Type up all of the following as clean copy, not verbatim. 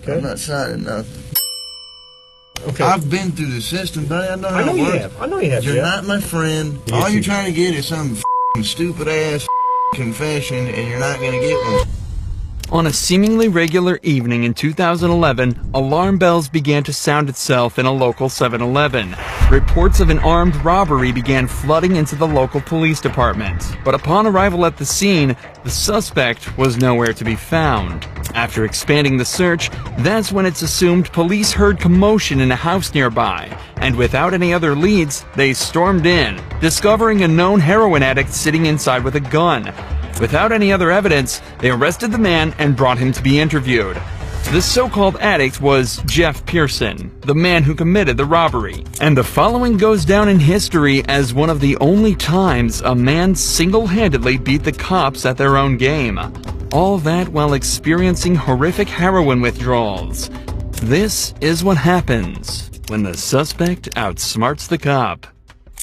Okay. I'm not signing nothing. Okay. I've been through the system, buddy. I know how it works. I know you have. You're Jeff. not my friend. Yes, All you're you trying to get is some stupid ass confession, and you're not gonna get one. On a seemingly regular evening in 2011, alarm bells began to sound itself in a local 7-Eleven. Reports of an armed robbery began flooding into the local police department. But upon arrival at the scene, the suspect was nowhere to be found. After expanding the search, that's when it's assumed police heard commotion in a house nearby. And without any other leads, they stormed in, discovering a known heroin addict sitting inside with a gun. Without any other evidence, they arrested the man and brought him to be interviewed. This so-called addict was Jeff Pearson, the man who committed the robbery. And the following goes down in history as one of the only times a man single-handedly beat the cops at their own game. All that while experiencing horrific heroin withdrawals. This is what happens when the suspect outsmarts the cop.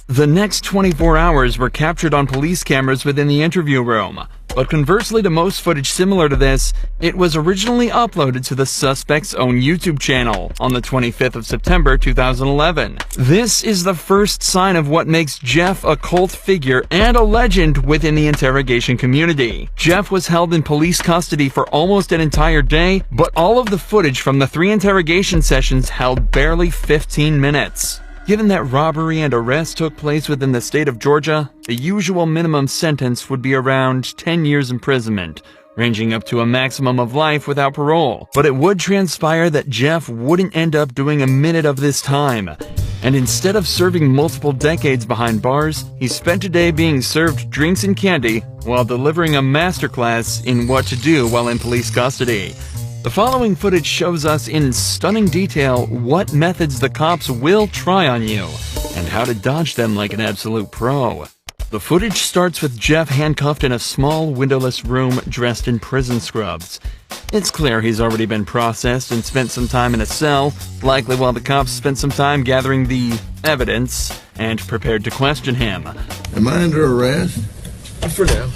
The next 24 hours were captured on police cameras within the interview room, but conversely to most footage similar to this, it was originally uploaded to the suspect's own YouTube channel on the 25th of September 2011. This is the first sign of what makes Jeff a cult figure and a legend within the interrogation community. Jeff was held in police custody for almost an entire day, but all of the footage from the 3 interrogation sessions held barely 15 minutes. Given that robbery and arrest took place within the state of Georgia, the usual minimum sentence would be around 10 years imprisonment, ranging up to a maximum of life without parole. But it would transpire that Jeff wouldn't end up doing a minute of this time. And instead of serving multiple decades behind bars, he spent a day being served drinks and candy while delivering a masterclass in what to do while in police custody. The following footage shows us in stunning detail what methods the cops will try on you, and how to dodge them like an absolute pro. The footage starts with Jeff handcuffed in a small, windowless room dressed in prison scrubs. It's clear he's already been processed and spent some time in a cell, likely while the cops spent some time gathering the evidence and prepared to question him. Am I under arrest? For now.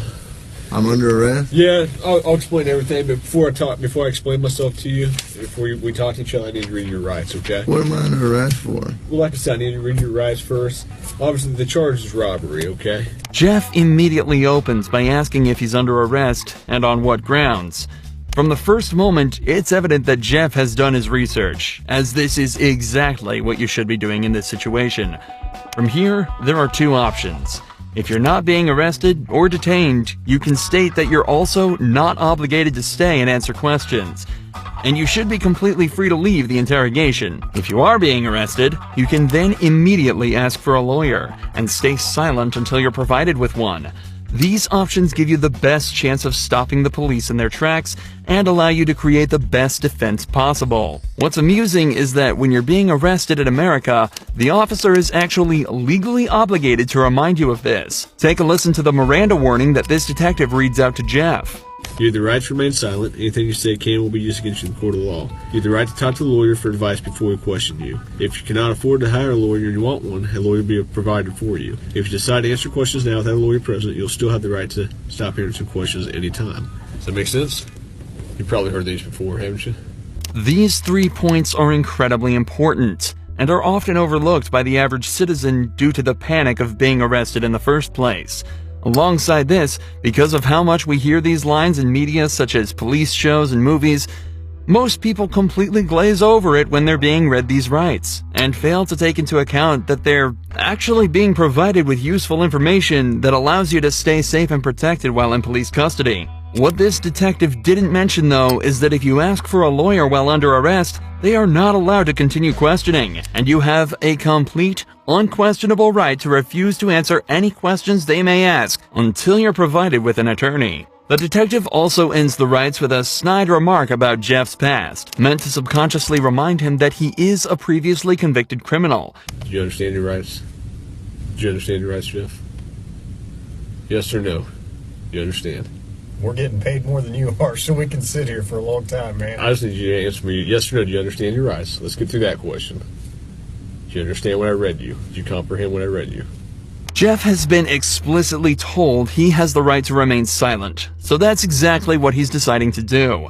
I'm under arrest? Yeah, I'll explain everything, but before I explain myself to you, before we talk to each other, I need to read your rights, okay? What am I under arrest for? Well, like I said, I need to read your rights first. Obviously, the charge is robbery, okay? Jeff immediately opens by asking if he's under arrest and on what grounds. From the first moment, it's evident that Jeff has done his research, as this is exactly what you should be doing in this situation. From here, there are 2 options. If you're not being arrested or detained, you can state that you're also not obligated to stay and answer questions. And you should be completely free to leave the interrogation. If you are being arrested, you can then immediately ask for a lawyer and stay silent until you're provided with one. These options give you the best chance of stopping the police in their tracks and allow you to create the best defense possible. What's amusing is that when you're being arrested in America, the officer is actually legally obligated to remind you of this. Take a listen to the Miranda warning that this detective reads out to Jeff. You have the right to remain silent. Anything you say can and will be used against you in the court of law. You have the right to talk to a lawyer for advice before we question you. If you cannot afford to hire a lawyer and you want one, a lawyer will be provided for you. If you decide to answer questions now without a lawyer present, you'll still have the right to stop answering questions at any time. Does that make sense? You've probably heard these before, haven't you? These 3 points are incredibly important and are often overlooked by the average citizen due to the panic of being arrested in the first place. Alongside this, because of how much we hear these lines in media such as police shows and movies, most people completely glaze over it when they're being read these rights, and fail to take into account that they're actually being provided with useful information that allows you to stay safe and protected while in police custody. What this detective didn't mention though is that if you ask for a lawyer while under arrest, they are not allowed to continue questioning, and you have a complete, unquestionable right to refuse to answer any questions they may ask until you're provided with an attorney. The detective also ends the rights with a snide remark about Jeff's past, meant to subconsciously remind him that he is a previously convicted criminal. Do you understand your rights? Do you understand your rights, Jeff? Yes or no? You understand? We're getting paid more than you are, so we can sit here for a long time, man. I just need you to answer me yes or no. Do you understand your rights? Let's get through that question. Do you understand what I read you? Do you comprehend what I read you? Jeff has been explicitly told he has the right to remain silent, so that's exactly what he's deciding to do.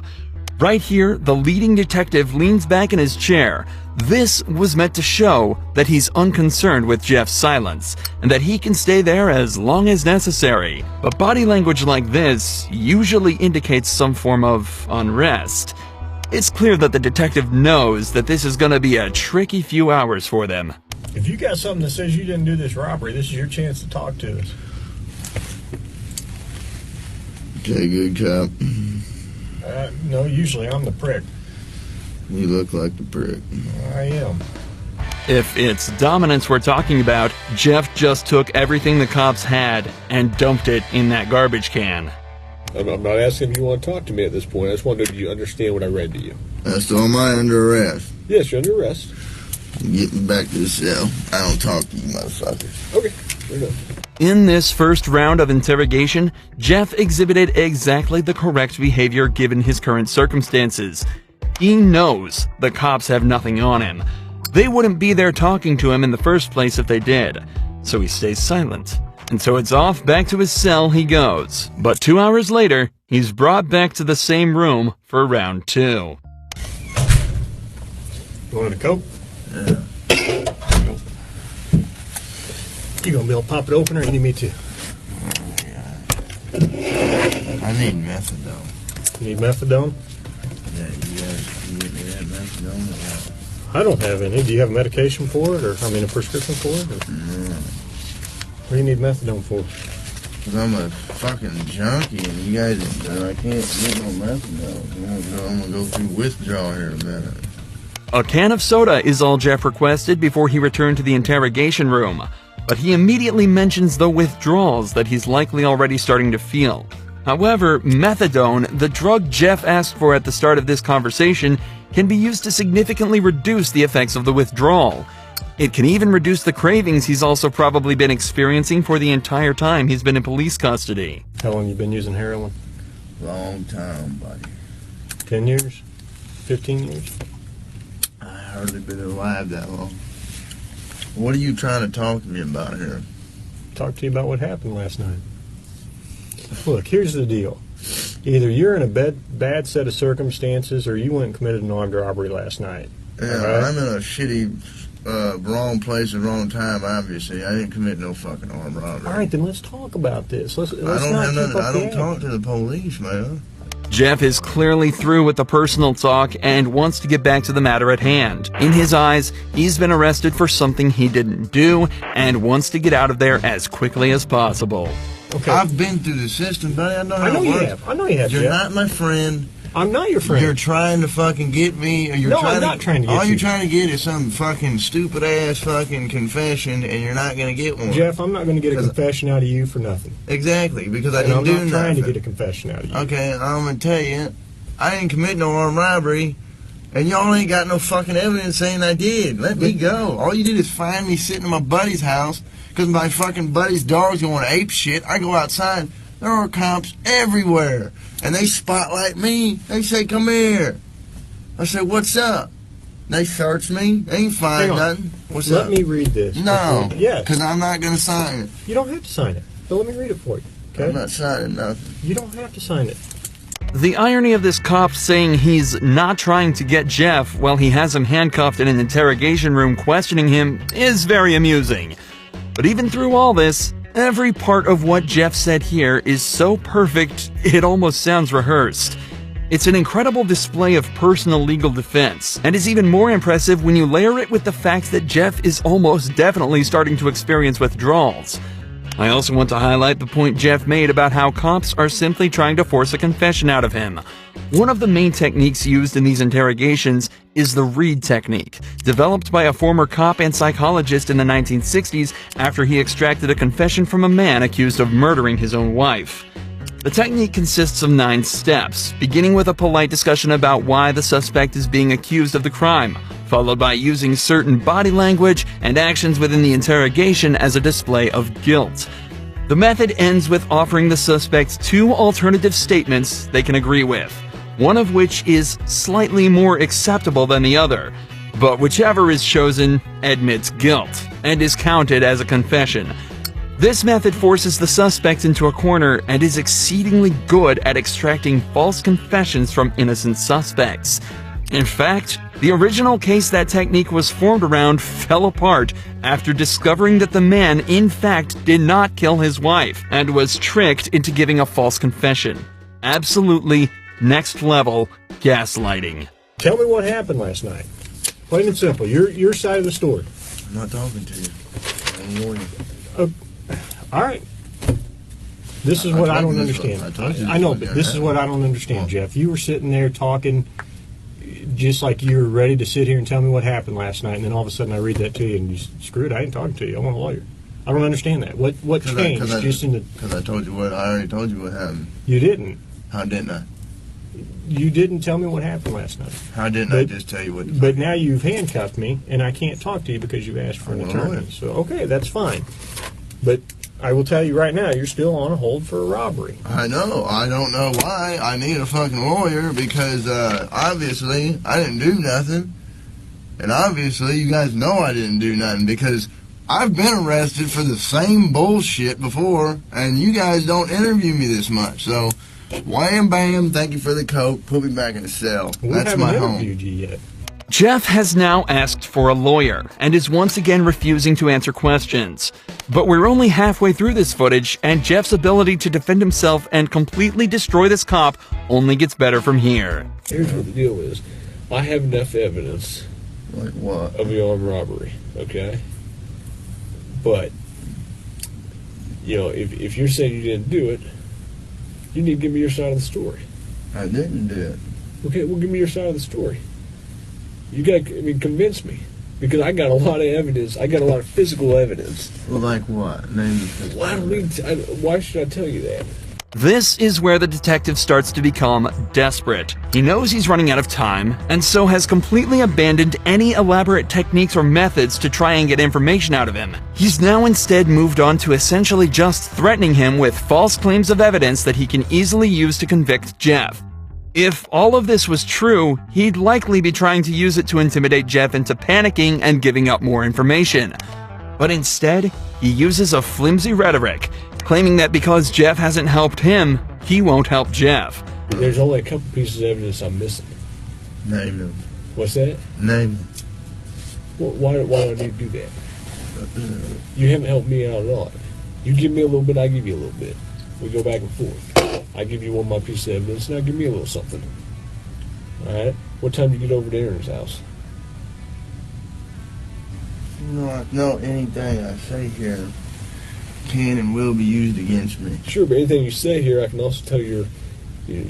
Right here, the leading detective leans back in his chair. This was meant to show that he's unconcerned with Jeff's silence, and that he can stay there as long as necessary. But body language like this usually indicates some form of unrest. It's clear that the detective knows that this is going to be a tricky few hours for them. If you got something that says you didn't do this robbery, this is your chance to talk to us. Okay, good cop. No, usually I'm the prick. You look like the prick. I am. If it's dominance we're talking about, Jeff just took everything the cops had and dumped it in that garbage can. I'm not asking if you want to talk to me at this point. I just wanted you to understand what I read to you. So am I under arrest? Yes, you're under arrest. Get me back to the cell. I don't talk to you motherfuckers. Okay, we're done. In this first round of interrogation, Jeff exhibited exactly the correct behavior given his current circumstances. He knows the cops have nothing on him. They wouldn't be there talking to him in the first place if they did. So he stays silent. And so it's off back to his cell he goes. But 2 hours later, he's brought back to the same room for round 2. You wanted a Coke? Yeah. You gonna be able to pop it open, or you need me to? I need methadone. You need methadone? Yeah, you guys can get me that methadone? I don't have any. Do you have a medication for it, or a prescription for it? Or? No. What do you need methadone for? Because I'm a fucking junkie, and you guys, I can't get no methadone. I'm gonna go through withdrawal here in a minute. A can of soda is all Jeff requested before he returned to the interrogation room. But he immediately mentions the withdrawals that he's likely already starting to feel. However, methadone, the drug Jeff asked for at the start of this conversation, can be used to significantly reduce the effects of the withdrawal. It can even reduce the cravings he's also probably been experiencing for the entire time he's been in police custody. How long you been using heroin? Long time, buddy. 10 years? 15 years? I hardly been alive that long. What are you trying to talk to me about here? Talk to you about what happened last night. Look, here's the deal. Either you're in a bad set of circumstances, or you went and committed an armed robbery last night. Yeah, Right? I'm in a shitty, wrong place at the wrong time, obviously. I didn't commit no fucking armed robbery. All right, then let's talk about this. Let's I not don't keep up I the don't talk act. to the police, man. Jeff is clearly through with the personal talk and wants to get back to the matter at hand. In his eyes, he's been arrested for something he didn't do and wants to get out of there as quickly as possible. Okay. I've been through the system, buddy. I know how I know it you works. have. I know you have, You're Jeff. not my friend. I'm not your friend. You're trying to fucking get me. Or you're No, trying I'm not trying to get all you. you're trying to get is some fucking stupid ass fucking confession, and you're not going to get one. Jeff, I'm not going to get a 'Cause- confession out of you for nothing. Exactly, because I And didn't I'm do not trying nothing. to get a confession out of you. Okay, I'm going to tell you, I didn't commit no armed robbery, and y'all ain't got no fucking evidence saying I did. Let me go. All you did is find me sitting in my buddy's house because my fucking buddy's dog's going ape shit. I go outside. There are cops everywhere, and they spotlight me. They say, "Come here." I say, "What's up?" They search me. They ain't find Hang on. nothing. What's Let up? me read this. No. before- Yes. Because I'm not going to sign it. You don't have to sign it. But let me read it for you. I'm Okay? not signing nothing. You don't have to sign it. The irony of this cop saying he's not trying to get Jeff while he has him handcuffed in an interrogation room questioning him is very amusing. But even through all this, every part of what Jeff said here is so perfect, it almost sounds rehearsed. It's an incredible display of personal legal defense, and is even more impressive when you layer it with the fact that Jeff is almost definitely starting to experience withdrawals. I also want to highlight the point Jeff made about how cops are simply trying to force a confession out of him. One of the main techniques used in these interrogations is the Reed technique, developed by a former cop and psychologist in the 1960s after he extracted a confession from a man accused of murdering his own wife. The technique consists of 9 steps, beginning with a polite discussion about why the suspect is being accused of the crime, followed by using certain body language and actions within the interrogation as a display of guilt. The method ends with offering the suspect 2 alternative statements they can agree with, one of which is slightly more acceptable than the other, but whichever is chosen admits guilt and is counted as a confession. This method forces the suspect into a corner and is exceedingly good at extracting false confessions from innocent suspects. In fact, the original case that technique was formed around fell apart after discovering that the man in fact did not kill his wife and was tricked into giving a false confession. Absolutely next level gaslighting. Tell me what happened last night. Plain and simple. Your side of the story. I'm not talking to you. I'm warning you. All right. This is what I don't understand. I know, but this is what I don't understand, Jeff. You were sitting there talking just like you were ready to sit here and tell me what happened last night, and then all of a sudden I read that to you, and you screw it, I ain't talking to you. I want a lawyer. I don't understand that. What changed just in the... Because I already told you what happened. You didn't. How didn't I? You didn't tell me what happened last night. How didn't I just tell you what... But now you've handcuffed me, and I can't talk to you because you've asked for an attorney. So, okay, that's fine. But I will tell you right now, you're still on a hold for a robbery. I know. I don't know why. I need a fucking lawyer because obviously I didn't do nothing. And obviously you guys know I didn't do nothing because I've been arrested for the same bullshit before, and you guys don't interview me this much. So, wham bam, thank you for the coke, put me back in the cell. That's my home. We haven't interviewed you yet. Jeff has now asked for a lawyer and is once again refusing to answer questions. But we're only halfway through this footage, and Jeff's ability to defend himself and completely destroy this cop only gets better from here. Here's what the deal is. I have enough evidence Like what? of the armed robbery, okay? But, you know, if you're saying you didn't do it, you need to give me your side of the story. I didn't do it. Okay, well, give me your side of the story. You got to, convince me. Because I got a lot of evidence. I got a lot of physical evidence. Well, like what? Name the physical Well, I don't need why should I tell you that? This is where the detective starts to become desperate. He knows he's running out of time, and so has completely abandoned any elaborate techniques or methods to try and get information out of him. He's now instead moved on to essentially just threatening him with false claims of evidence that he can easily use to convict Jeff. If all of this was true, he'd likely be trying to use it to intimidate Jeff into panicking and giving up more information. But instead, he uses a flimsy rhetoric, claiming that because Jeff hasn't helped him, he won't help Jeff. There's only a couple pieces of evidence I'm missing. Name them. What's that? Name them. Well, why do I need to do that? You haven't helped me out a lot. You give me a little bit, I give you a little bit. We go back and forth. I give you one of my pieces of evidence, now give me a little something. Alright? What time do you get over to Aaron's house? No, anything I say here can and will be used against me. Sure, but anything you say here, I can also tell your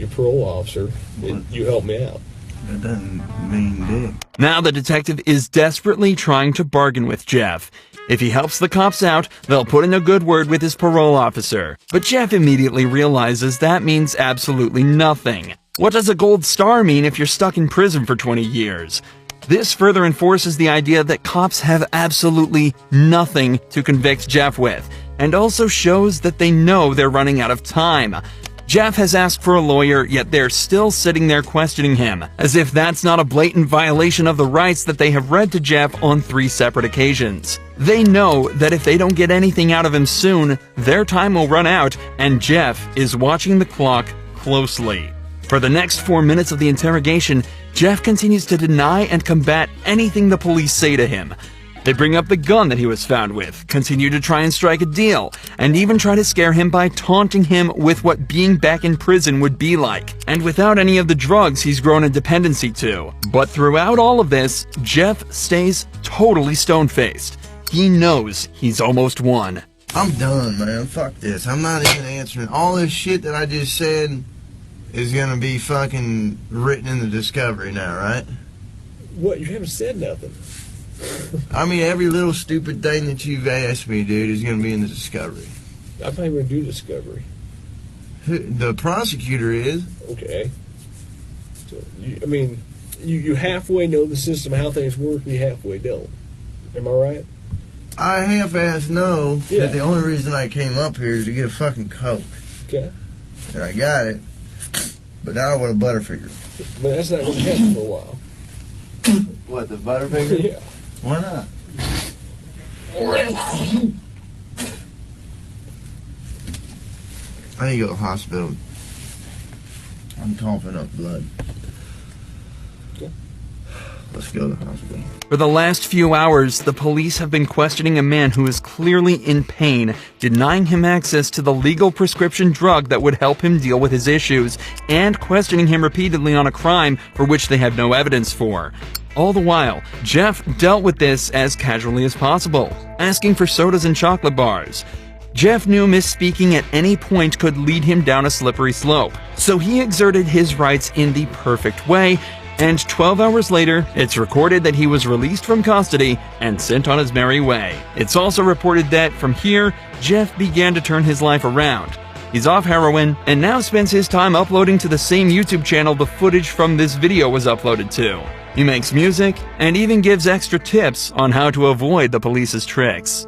parole officer that you helped me out. That doesn't mean dick. Now the detective is desperately trying to bargain with Jeff. If he helps the cops out, they'll put in a good word with his parole officer. But Jeff immediately realizes that means absolutely nothing. What does a gold star mean if you're stuck in prison for 20 years? This further enforces the idea that cops have absolutely nothing to convict Jeff with, and also shows that they know they're running out of time. Jeff has asked for a lawyer, yet they're still sitting there questioning him, as if that's not a blatant violation of the rights that they have read to Jeff on 3 separate occasions. They know that if they don't get anything out of him soon, their time will run out, and Jeff is watching the clock closely. For the next 4 minutes of the interrogation, Jeff continues to deny and combat anything the police say to him. They bring up the gun that he was found with, continue to try and strike a deal, and even try to scare him by taunting him with what being back in prison would be like, and without any of the drugs he's grown a dependency to. But throughout all of this, Jeff stays totally stone-faced. He knows he's almost won. I'm done, man. Fuck this. I'm not even answering. All this shit that I just said is gonna be fucking written in the discovery now, right? What? You haven't said nothing. I mean, every little stupid thing that you've asked me, dude, is gonna be in the discovery. I'm not even going to do discovery. The prosecutor is. Okay. So, you halfway know the system, how things work, and you halfway don't. Am I right? I half-ass know Yeah. that the only reason I came up here is to get a fucking Coke. Okay. And I got it. But now I want a Butterfinger. But that's not going to happen for a while. What, the Butterfinger? Yeah. Why not? I need to go to the hospital. I'm coughing up blood. Let's go to the hospital. For the last few hours, the police have been questioning a man who is clearly in pain, denying him access to the legal prescription drug that would help him deal with his issues, and questioning him repeatedly on a crime for which they have no evidence for. All the while, Jeff dealt with this as casually as possible, asking for sodas and chocolate bars. Jeff knew misspeaking at any point could lead him down a slippery slope, so he exerted his rights in the perfect way, and 12 hours later, it's recorded that he was released from custody and sent on his merry way. It's also reported that, from here, Jeff began to turn his life around. He's off heroin and now spends his time uploading to the same YouTube channel the footage from this video was uploaded to. He makes music and even gives extra tips on how to avoid the police's tricks.